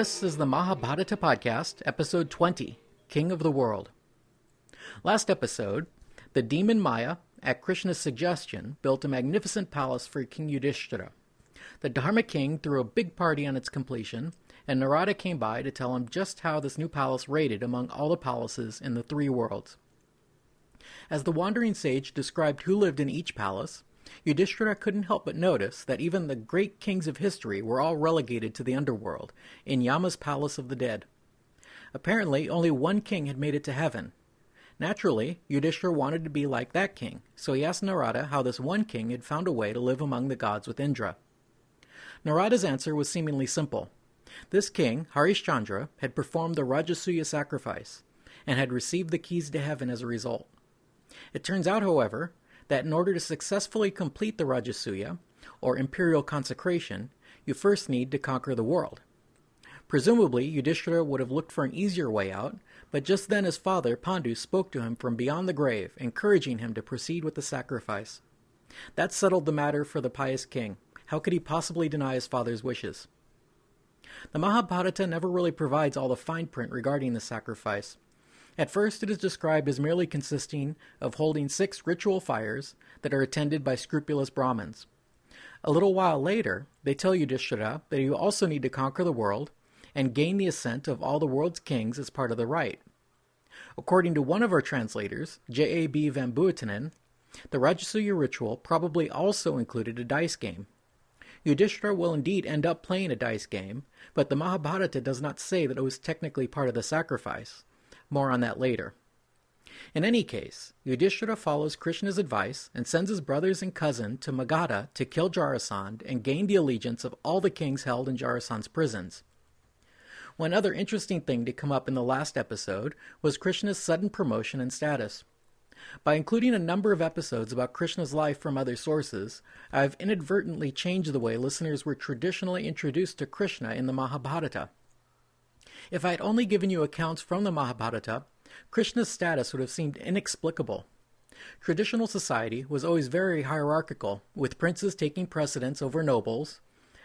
This is the Mahabharata podcast, episode 20, King of the World. Last episode, the demon Maya, at Krishna's suggestion, built a magnificent palace for King Yudhishthira. The Dharma king threw a big party on its completion, and Narada came by to tell him just how this new palace rated among all the palaces in the three worlds. As the wandering sage described who lived in each palace, Yudhishthira couldn't help but notice that even the great kings of history were all relegated to the underworld, in Yama's palace of the dead. Apparently, only one king had made it to heaven. Naturally, Yudhishthira wanted to be like that king, so he asked Narada how this one king had found a way to live among the gods with Indra. Narada's answer was seemingly simple. This king, Harishchandra, had performed the Rajasuya sacrifice, and had received the keys to heaven as a result. It turns out, however, that in order to successfully complete the Rajasuya, or imperial consecration, you first need to conquer the world. Presumably, Yudhishthira would have looked for an easier way out, but just then his father, Pandu, spoke to him from beyond the grave, encouraging him to proceed with the sacrifice. That settled the matter for the pious king. How could he possibly deny his father's wishes? The Mahabharata never really provides all the fine print regarding the sacrifice. At first, it is described as merely consisting of holding 6 ritual fires that are attended by scrupulous Brahmins. A little while later, they tell Yudhishthira that you also need to conquer the world and gain the assent of all the world's kings as part of the rite. According to one of our translators, J.A.B. Van Buitenen, the Rajasuya ritual probably also included a dice game. Yudhishthira will indeed end up playing a dice game, but the Mahabharata does not say that it was technically part of the sacrifice. More on that later. In any case, Yudhishthira follows Krishna's advice and sends his brothers and cousin to Magadha to kill Jarasandha and gain the allegiance of all the kings held in Jarasandha's prisons. One other interesting thing to come up in the last episode was Krishna's sudden promotion and status. By including a number of episodes about Krishna's life from other sources, I have inadvertently changed the way listeners were traditionally introduced to Krishna in the Mahabharata. If I had only given you accounts from the Mahabharata, Krishna's status would have seemed inexplicable. Traditional society was always very hierarchical, with princes taking precedence over nobles,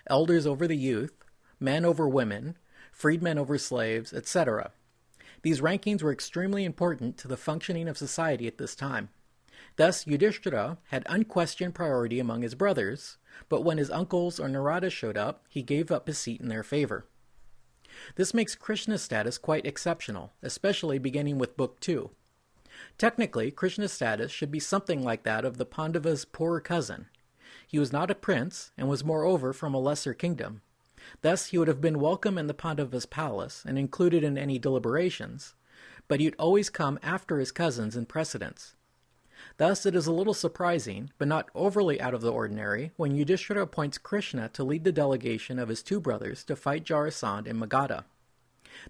elders over the youth, men over women, freedmen over slaves, etc. These rankings were extremely important to the functioning of society at this time. Thus, Yudhishthira had unquestioned priority among his brothers, but when his uncles or Narada showed up, he gave up his seat in their favor. This makes Krishna's status quite exceptional, especially beginning with Book 2. Technically, Krishna's status should be something like that of the Pandava's poorer cousin. He was not a prince, and was moreover from a lesser kingdom. Thus, he would have been welcome in the Pandava's palace, and included in any deliberations, but he'd always come after his cousins in precedence. Thus, it is a little surprising, but not overly out of the ordinary, when Yudhishthira appoints Krishna to lead the delegation of his 2 brothers to fight Jarasandha in Magadha.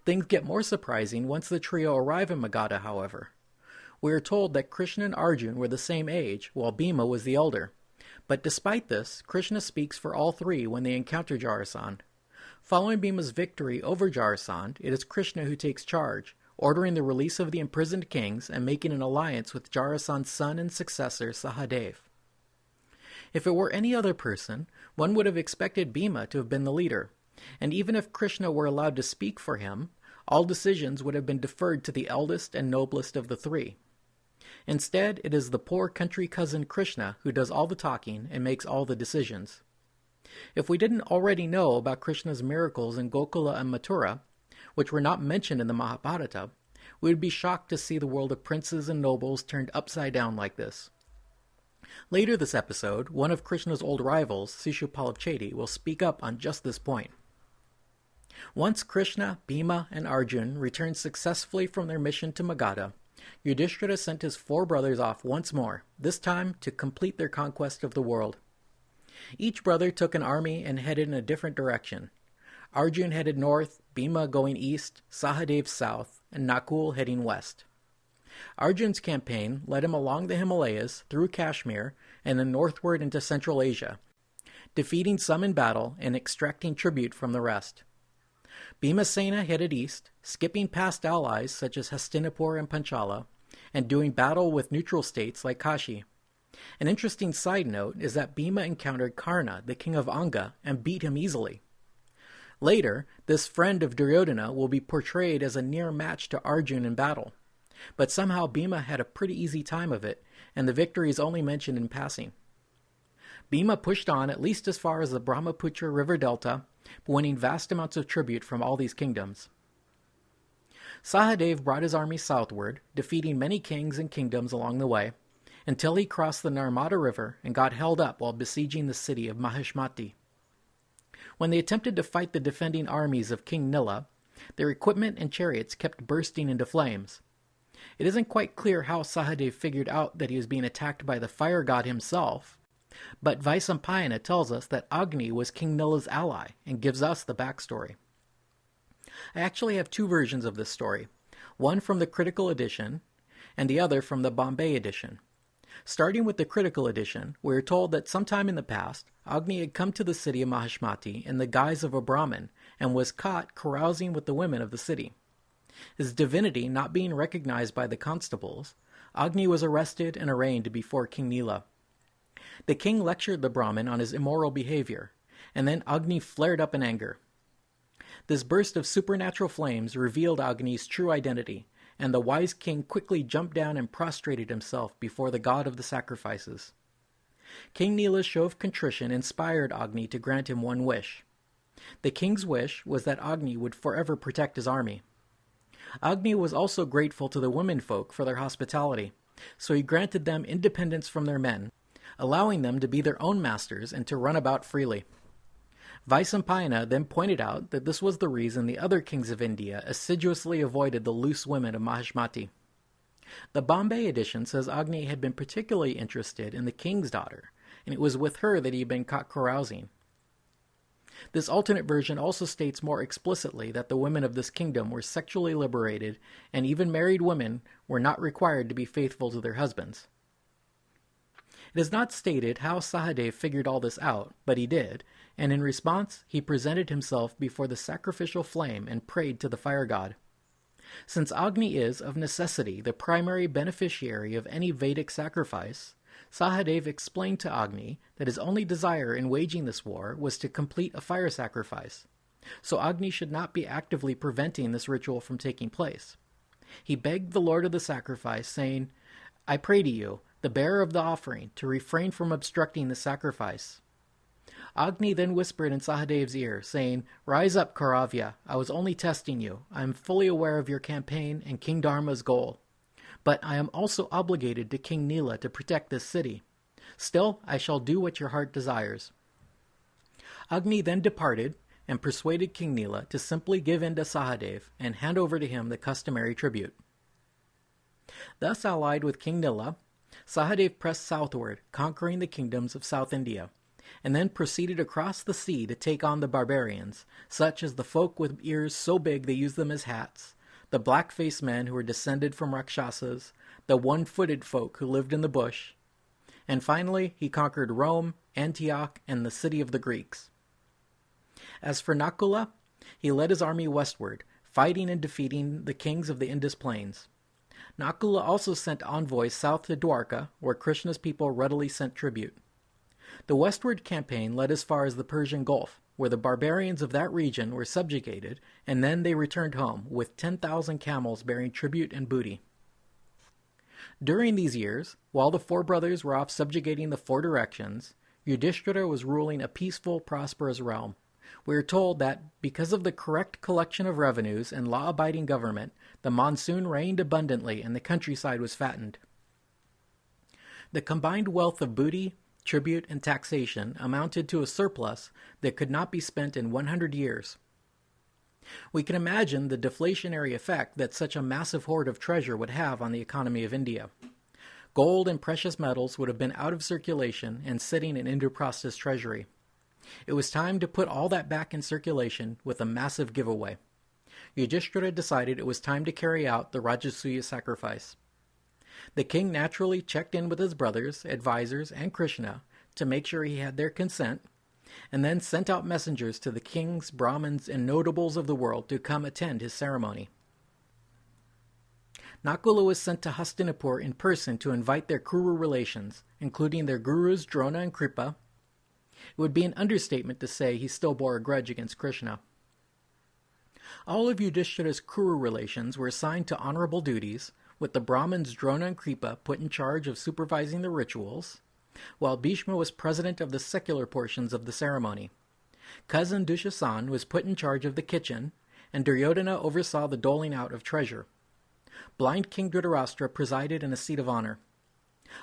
Things get more surprising once the trio arrive in Magadha, however. We are told that Krishna and Arjuna were the same age, while Bhima was the elder. But despite this, Krishna speaks for all 3 when they encounter Jarasandha. Following Bhima's victory over Jarasandha, it is Krishna who takes charge, ordering the release of the imprisoned kings and making an alliance with Jarasandha's son and successor, Sahadev. If it were any other person, one would have expected Bhima to have been the leader, and even if Krishna were allowed to speak for him, all decisions would have been deferred to the eldest and noblest of the 3. Instead, it is the poor country cousin Krishna who does all the talking and makes all the decisions. If we didn't already know about Krishna's miracles in Gokula and Mathura, which were not mentioned in the Mahabharata, we would be shocked to see the world of princes and nobles turned upside down like this. Later this episode, one of Krishna's old rivals, Sishupal of Chedi, will speak up on just this point. Once Krishna, Bhima, and Arjuna returned successfully from their mission to Magadha, Yudhishthira sent his 4 brothers off once more, this time to complete their conquest of the world. Each brother took an army and headed in a different direction. Arjuna headed north, Bhima going east, Sahadev south, and Nakul heading west. Arjuna's campaign led him along the Himalayas, through Kashmir, and then northward into Central Asia, defeating some in battle and extracting tribute from the rest. Bhimasena headed east, skipping past allies such as Hastinapur and Panchala, and doing battle with neutral states like Kashi. An interesting side note is that Bhima encountered Karna, the king of Anga, and beat him easily. Later, this friend of Duryodhana will be portrayed as a near match to Arjun in battle. But somehow Bhima had a pretty easy time of it, and the victory is only mentioned in passing. Bhima pushed on at least as far as the Brahmaputra river delta, winning vast amounts of tribute from all these kingdoms. Sahadev brought his army southward, defeating many kings and kingdoms along the way, until he crossed the Narmada River and got held up while besieging the city of Mahishmati. When they attempted to fight the defending armies of King Nila, their equipment and chariots kept bursting into flames. It isn't quite clear how Sahadev figured out that he was being attacked by the fire god himself, but Vaisampayana tells us that Agni was King Nila's ally and gives us the backstory. I actually have two versions of this story, one from the critical edition and the other from the Bombay edition. Starting with the critical edition, we are told that sometime in the past, Agni had come to the city of Mahishmati in the guise of a Brahmin and was caught carousing with the women of the city. His divinity not being recognized by the constables, Agni was arrested and arraigned before King Nila. The king lectured the Brahmin on his immoral behavior, and then Agni flared up in anger. This burst of supernatural flames revealed Agni's true identity, and the wise king quickly jumped down and prostrated himself before the god of the sacrifices. King Nila's show of contrition inspired Agni to grant him one wish. The king's wish was that Agni would forever protect his army. Agni was also grateful to the womenfolk for their hospitality, so he granted them independence from their men, allowing them to be their own masters and to run about freely. Vaisampayana then pointed out that this was the reason the other kings of India assiduously avoided the loose women of Mahishmati. The Bombay edition says Agni had been particularly interested in the king's daughter, and it was with her that he had been caught carousing. This alternate version also states more explicitly that the women of this kingdom were sexually liberated, and even married women were not required to be faithful to their husbands. It is not stated how Sahadev figured all this out, but he did, and in response he presented himself before the sacrificial flame and prayed to the fire god. Since Agni is, of necessity, the primary beneficiary of any Vedic sacrifice, Sahadev explained to Agni that his only desire in waging this war was to complete a fire sacrifice, so Agni should not be actively preventing this ritual from taking place. He begged the Lord of the sacrifice, saying, "I pray to you, the bearer of the offering, to refrain from obstructing the sacrifice." Agni then whispered in Sahadev's ear, saying, "Rise up, Kauravya. I was only testing you. I am fully aware of your campaign and King Dharma's goal. But I am also obligated to King Nila to protect this city. Still, I shall do what your heart desires." Agni then departed and persuaded King Nila to simply give in to Sahadev and hand over to him the customary tribute. Thus allied with King Nila, Sahadev pressed southward, conquering the kingdoms of South India, and then proceeded across the sea to take on the barbarians, such as the folk with ears so big they used them as hats, the black-faced men who were descended from Rakshasas, the one-footed folk who lived in the bush, and finally he conquered Rome, Antioch, and the city of the Greeks. As for Nakula, he led his army westward, fighting and defeating the kings of the Indus Plains. Nakula also sent envoys south to Dwarka, where Krishna's people readily sent tribute. The westward campaign led as far as the Persian Gulf, where the barbarians of that region were subjugated, and then they returned home with 10,000 camels bearing tribute and booty. During these years, while the four brothers were off subjugating the four directions, Yudhishthira was ruling a peaceful, prosperous realm. We are told that, because of the correct collection of revenues and law-abiding government, the monsoon rained abundantly and the countryside was fattened. The combined wealth of booty, tribute, and taxation amounted to a surplus that could not be spent in 100 years. We can imagine the deflationary effect that such a massive hoard of treasure would have on the economy of India. Gold and precious metals would have been out of circulation and sitting in Indraprastha's treasury. It was time to put all that back in circulation with a massive giveaway. Yudhishthira decided it was time to carry out the Rajasuya sacrifice. The king naturally checked in with his brothers, advisors, and Krishna to make sure he had their consent, and then sent out messengers to the kings, Brahmins, and notables of the world to come attend his ceremony. Nakula was sent to Hastinapur in person to invite their Kuru relations, including their gurus Drona and Kripa. It would be an understatement to say he still bore a grudge against Krishna. All of Yudhishthira's Kuru relations were assigned to honorable duties, with the Brahmins Drona and Kripa put in charge of supervising the rituals, while Bhishma was president of the secular portions of the ceremony. Cousin Dushasan was put in charge of the kitchen, and Duryodhana oversaw the doling out of treasure. Blind King Dhritarashtra presided in a seat of honor.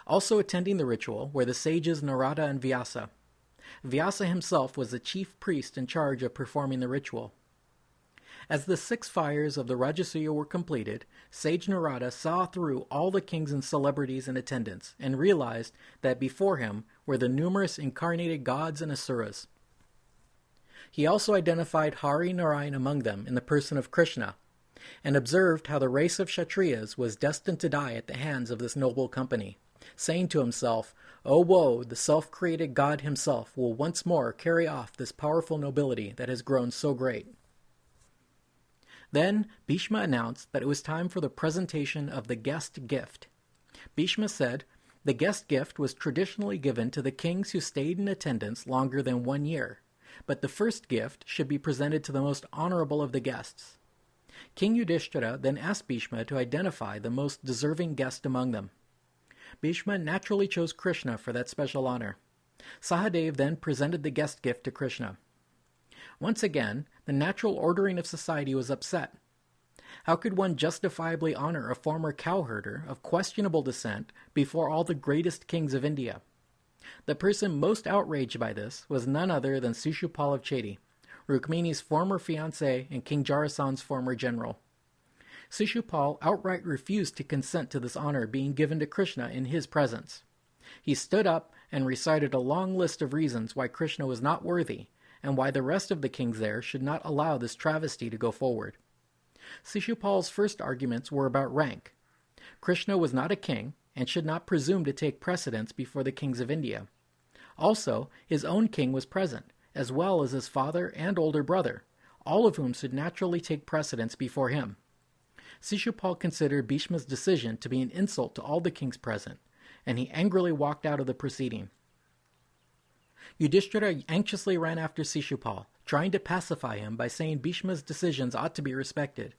Also attending the ritual were the sages Narada and Vyasa. Vyasa himself was the chief priest in charge of performing the ritual. As the 6 fires of the Rajasuya were completed, sage Narada saw through all the kings and celebrities in attendance and realized that before him were the numerous incarnated gods and asuras. He also identified Hari Narayan among them in the person of Krishna, and observed how the race of Kshatriyas was destined to die at the hands of this noble company, saying to himself, "O woe, the self-created God himself will once more carry off this powerful nobility that has grown so great." Then Bhishma announced that it was time for the presentation of the guest gift. Bhishma said the guest gift was traditionally given to the kings who stayed in attendance longer than 1 year, but the first gift should be presented to the most honorable of the guests. King Yudhishthira then asked Bhishma to identify the most deserving guest among them. Bhishma naturally chose Krishna for that special honor. Sahadev then presented the guest gift to Krishna. Once again, the natural ordering of society was upset. How could one justifiably honor a former cowherder of questionable descent before all the greatest kings of India? The person most outraged by this was none other than Sishupal of Chedi, Rukmini's former fiancé and King Jarasan's former general. Sishupal outright refused to consent to this honor being given to Krishna in his presence. He stood up and recited a long list of reasons why Krishna was not worthy, and why the rest of the kings there should not allow this travesty to go forward. Sishupal's first arguments were about rank. Krishna was not a king, and should not presume to take precedence before the kings of India. Also, his own king was present, as well as his father and older brother, all of whom should naturally take precedence before him. Sishupal considered Bhishma's decision to be an insult to all the kings present, and he angrily walked out of the proceeding. Yudhishthira anxiously ran after Sishupal, trying to pacify him by saying Bhishma's decisions ought to be respected.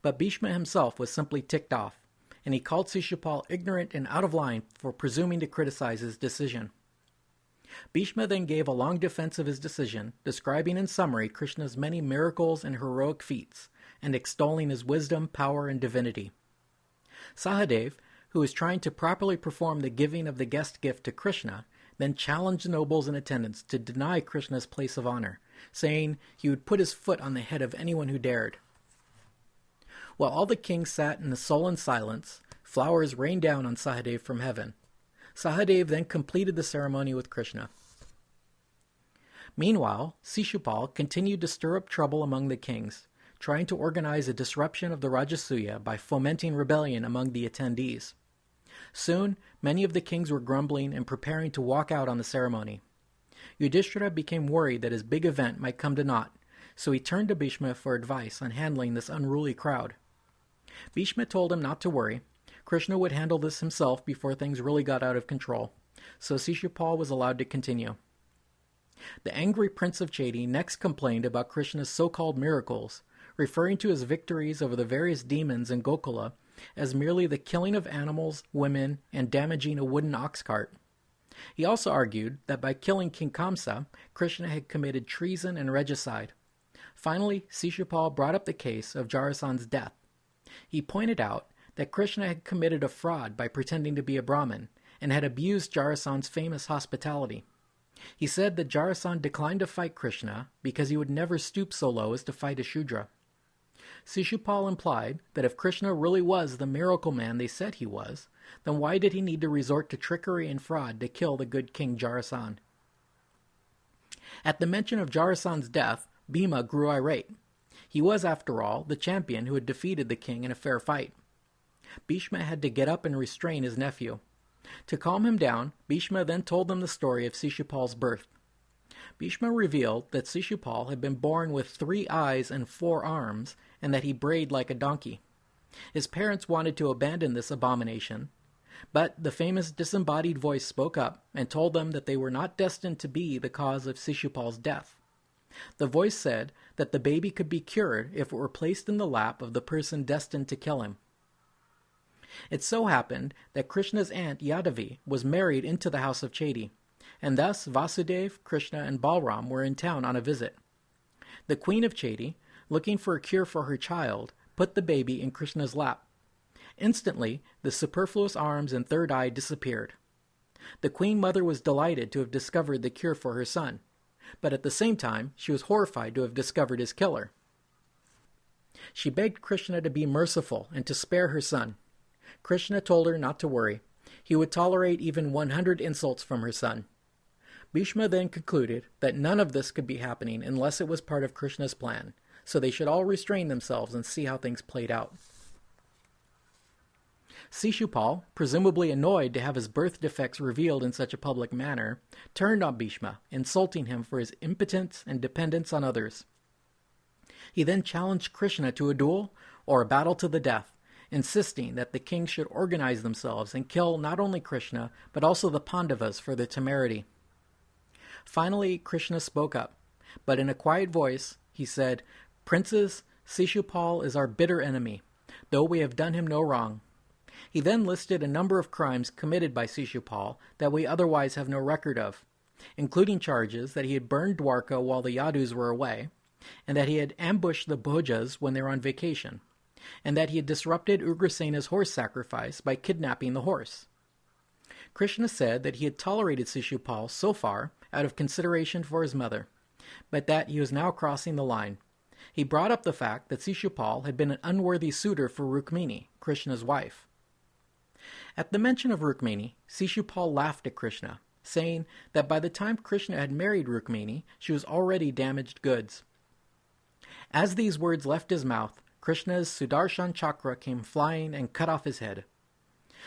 But Bhishma himself was simply ticked off, and he called Sishupal ignorant and out of line for presuming to criticize his decision. Bhishma then gave a long defense of his decision, describing in summary Krishna's many miracles and heroic feats, and extolling his wisdom, power, and divinity. Sahadev, who was trying to properly perform the giving of the guest gift to Krishna, then challenged the nobles in attendance to deny Krishna's place of honor, saying he would put his foot on the head of anyone who dared. While all the kings sat in a sullen silence, flowers rained down on Sahadev from heaven. Sahadev then completed the ceremony with Krishna. Meanwhile, Sishupal continued to stir up trouble among the kings, trying to organize a disruption of the Rajasuya by fomenting rebellion among the attendees. Soon, many of the kings were grumbling and preparing to walk out on the ceremony. Yudhishthira became worried that his big event might come to naught, so he turned to Bhishma for advice on handling this unruly crowd. Bhishma told him not to worry. Krishna would handle this himself before things really got out of control, so Sishupal was allowed to continue. The angry prince of Chedi next complained about Krishna's so-called miracles, referring to his victories over the various demons in Gokula as merely the killing of animals, women, and damaging a wooden ox cart. He also argued that by killing King Kamsa, Krishna had committed treason and regicide. Finally, Sishupal brought up the case of Jarasan's death. He pointed out that Krishna had committed a fraud by pretending to be a Brahmin, and had abused Jarasan's famous hospitality. He said that Jarasan declined to fight Krishna because he would never stoop so low as to fight a Shudra. Sishupal implied that if Krishna really was the miracle man they said he was, then why did he need to resort to trickery and fraud to kill the good king Jarasan? At the mention of Jarasan's death, Bhima grew irate. He was, after all, the champion who had defeated the king in a fair fight. Bhishma had to get up and restrain his nephew. To calm him down, Bhishma then told them the story of Sishupal's birth. Bhishma revealed that Sishupal had been born with 3 eyes and 4 arms, and that he brayed like a donkey. His parents wanted to abandon this abomination, but the famous disembodied voice spoke up and told them that they were not destined to be the cause of Sishupal's death. The voice said that the baby could be cured if it were placed in the lap of the person destined to kill him. It so happened that Krishna's aunt Yadavi was married into the house of Chedi, and thus Vasudev, Krishna, and Balram were in town on a visit. The queen of Chedi, looking for a cure for her child, put the baby in Krishna's lap. Instantly, the superfluous arms and third eye disappeared. The queen mother was delighted to have discovered the cure for her son, but at the same time she was horrified to have discovered his killer. She begged Krishna to be merciful and to spare her son. Krishna told her not to worry. He would tolerate even 100 insults from her son. Bhishma then concluded that none of this could be happening unless it was part of Krishna's plan, so they should all restrain themselves and see how things played out. Sishupal, presumably annoyed to have his birth defects revealed in such a public manner, turned on Bhishma, insulting him for his impotence and dependence on others. He then challenged Krishna to a duel or a battle to the death, insisting that the kings should organize themselves and kill not only Krishna, but also the Pandavas for their temerity. Finally, Krishna spoke up, but in a quiet voice, he said, "Princes, Sishupal is our bitter enemy, though we have done him no wrong." He then listed a number of crimes committed by Sishupal that we otherwise have no record of, including charges that he had burned Dwarka while the Yadus were away, and that he had ambushed the Bhojas when they were on vacation, and that he had disrupted Ugrasena's horse sacrifice by kidnapping the horse. Krishna said that he had tolerated Sishupal so far out of consideration for his mother, but that he was now crossing the line. He brought up the fact that Sishupal had been an unworthy suitor for Rukmini, Krishna's wife. At the mention of Rukmini, Sishupal laughed at Krishna, saying that by the time Krishna had married Rukmini, she was already damaged goods. As these words left his mouth, Krishna's Sudarshan chakra came flying and cut off his head.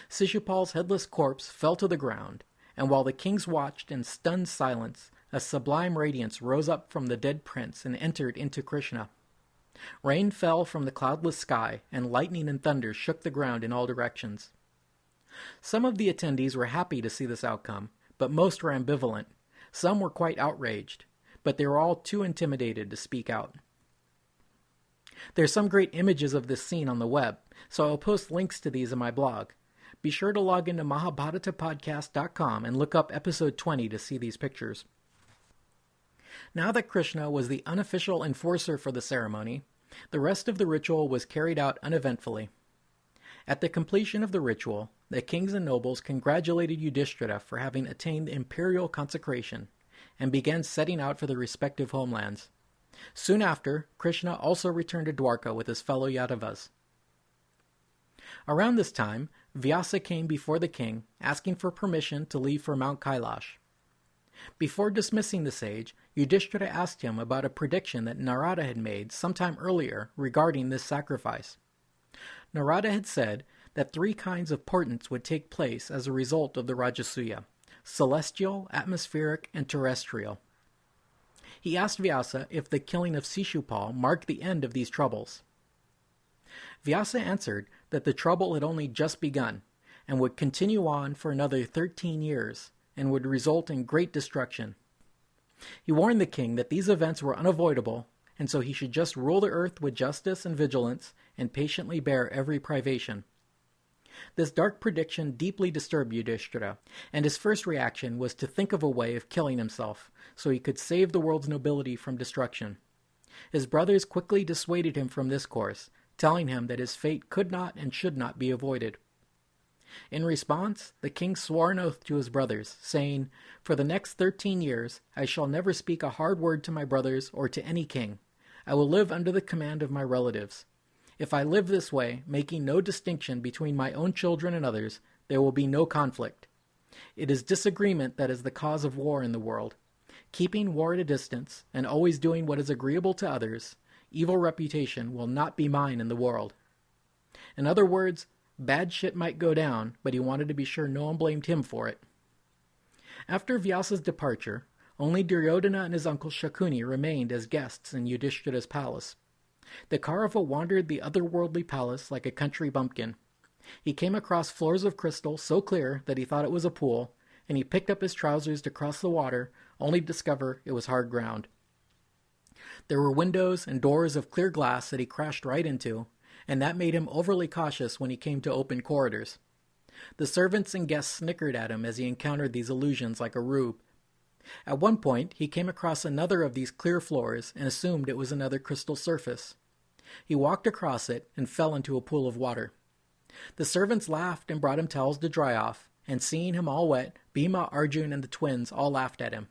Sishupal's headless corpse fell to the ground, and while the kings watched in stunned silence, a sublime radiance rose up from the dead prince and entered into Krishna. Rain fell from the cloudless sky, and lightning and thunder shook the ground in all directions. Some of the attendees were happy to see this outcome, but most were ambivalent. Some were quite outraged, but they were all too intimidated to speak out. There's some great images of this scene on the web, so I'll post links to these in my blog. Be sure to log into mahabharatapodcast.com and look up episode 20 to see these pictures. Now that Krishna was the unofficial enforcer for the ceremony, the rest of the ritual was carried out uneventfully. At the completion of the ritual, the kings and nobles congratulated Yudhishthira for having attained imperial consecration, and began setting out for their respective homelands. Soon after, Krishna also returned to Dwarka with his fellow Yadavas. Around this time, Vyasa came before the king, asking for permission to leave for Mount Kailash. Before dismissing the sage, Yudhishthira asked him about a prediction that Narada had made sometime earlier regarding this sacrifice. Narada had said that 3 kinds of portents would take place as a result of the Rajasuya: celestial, atmospheric, and terrestrial. He asked Vyasa if the killing of Sishupal marked the end of these troubles. Vyasa answered that the trouble had only just begun, and would continue on for another 13 years, and would result in great destruction. He warned the king that these events were unavoidable, and so he should just rule the earth with justice and vigilance, and patiently bear every privation. This dark prediction deeply disturbed Yudhishthira, and his first reaction was to think of a way of killing himself, so he could save the world's nobility from destruction. His brothers quickly dissuaded him from this course, telling him that his fate could not and should not be avoided. In response, the king swore an oath to his brothers, saying, "For the next 13 years I shall never speak a hard word to my brothers or to any king. I will live under the command of my relatives. If I live this way, making no distinction between my own children and others, there will be no conflict. It is disagreement that is the cause of war in the world. Keeping war at a distance, and always doing what is agreeable to others, evil reputation will not be mine in the world." In other words, bad shit might go down, but he wanted to be sure no one blamed him for it. After Vyasa's departure, only Duryodhana and his uncle Shakuni remained as guests in Yudhishthira's palace. The Kaurava wandered the otherworldly palace like a country bumpkin. He came across floors of crystal so clear that he thought it was a pool, and he picked up his trousers to cross the water, only to discover it was hard ground. There were windows and doors of clear glass that he crashed right into, and that made him overly cautious when he came to open corridors. The servants and guests snickered at him as he encountered these illusions like a rube. At one point, he came across another of these clear floors and assumed it was another crystal surface. He walked across it and fell into a pool of water. The servants laughed and brought him towels to dry off, and seeing him all wet, Bhima, Arjun, and the twins all laughed at him.